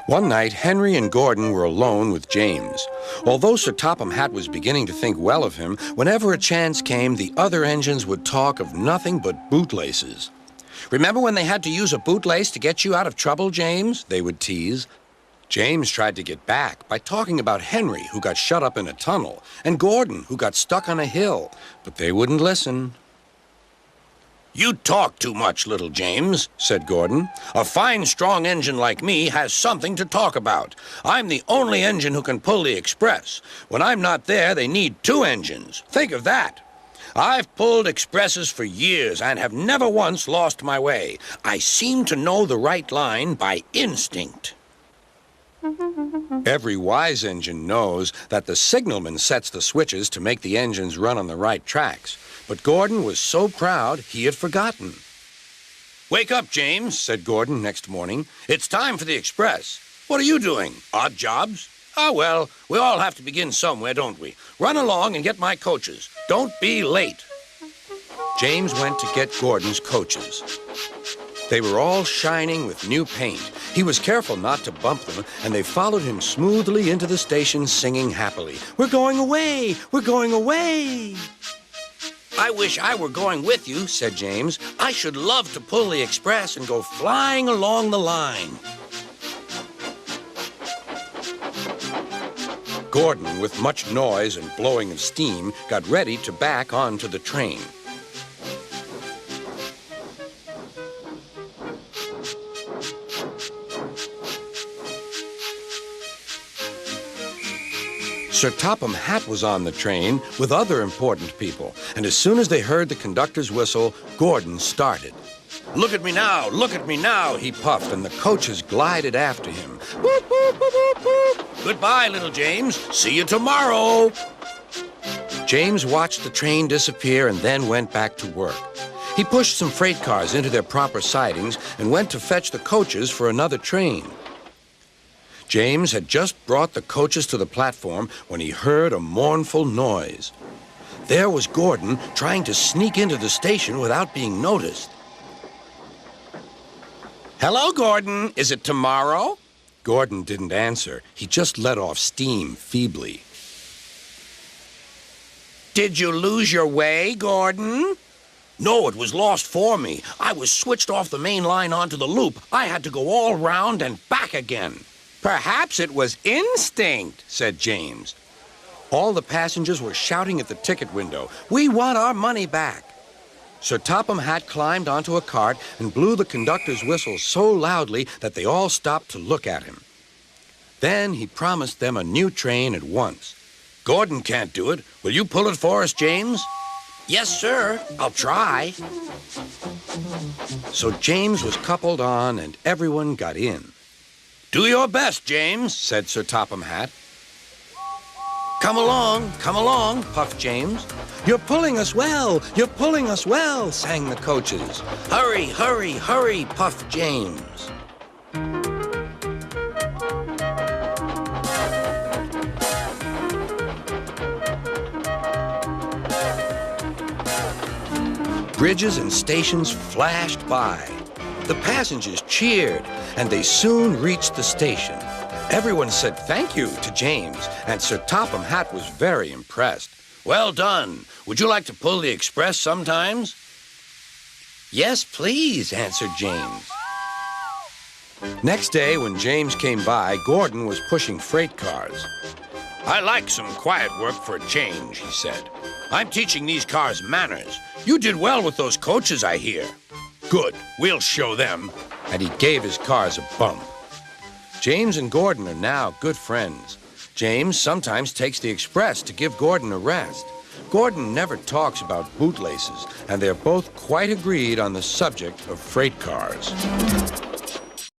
One night, Henry and Gordon were alone with James. Although Sir Topham Hatt was beginning to think well of him, whenever a chance came, the other engines would talk of nothing but bootlaces. "Remember when they had to use a bootlace to get you out of trouble, James?" they would tease. James tried to get back by talking about Henry, who got shut up in a tunnel, and Gordon, who got stuck on a hill, but they wouldn't listen. "You talk too much, little James," said Gordon. "A fine, strong engine like me has something to talk about. I'm the only engine who can pull the express. When I'm not there, they need 2 engines. Think of that. I've pulled expresses for years and have never once lost my way. I seem to know the right line by instinct." Every wise engine knows that the signalman sets the switches to make the engines run on the right tracks. But Gordon was so proud he had forgotten. "Wake up, James," said Gordon next morning. "It's time for the express. What are you doing? Odd jobs? Ah, well, we all have to begin somewhere, don't we? Run along and get my coaches. Don't be late." James went to get Gordon's coaches. They were all shining with new paint. He was careful not to bump them, and they followed him smoothly into the station singing happily, "We're going away! We're going away!" "I wish I were going with you," said James. "I should love to pull the express and go flying along the line." Gordon, with much noise and blowing of steam, got ready to back onto the train. Sir Topham Hatt was on the train with other important people, and as soon as they heard the conductor's whistle, Gordon started. "Look at me now," he puffed, and the coaches glided after him. "Boop, boop, boop, boop, boop. Goodbye, little James. See you tomorrow." James watched the train disappear and then went back to work. He pushed some freight cars into their proper sidings and went to fetch the coaches for another train. James had just brought the coaches to the platform when he heard a mournful noise. There was Gordon trying to sneak into the station without being noticed. "Hello, Gordon. Is it tomorrow?" Gordon didn't answer. He just let off steam feebly. "Did you lose your way, Gordon?" "No, it was lost for me. I was switched off the main line onto the loop. I had to go all round and back again." "Perhaps it was instinct," said James. All the passengers were shouting at the ticket window, "We want our money back." Sir Topham Hatt climbed onto a cart and blew the conductor's whistle so loudly that they all stopped to look at him. Then he promised them a new train at once. "Gordon can't do it. Will you pull it for us, James?" "Yes, sir. I'll try." So James was coupled on and everyone got in. "Do your best, James," said Sir Topham Hatt. Come along, puffed James. "You're pulling us well, sang the coaches. "Hurry, hurry, hurry," puffed James. Bridges and stations flashed by. The passengers cheered, and they soon reached the station. Everyone said thank you to James, and Sir Topham Hatt was very impressed. "Well done. Would you like to pull the express sometimes?" "Yes, please," answered James. Next day, when James came by, Gordon was pushing freight cars. "I like some quiet work for a change," he said. "I'm teaching these cars manners. You did well with those coaches, I hear." "Good. We'll show them." And he gave his cars a bump. James and Gordon are now good friends. James sometimes takes the express to give Gordon a rest. Gordon never talks about bootlaces, and they're both quite agreed on the subject of freight cars.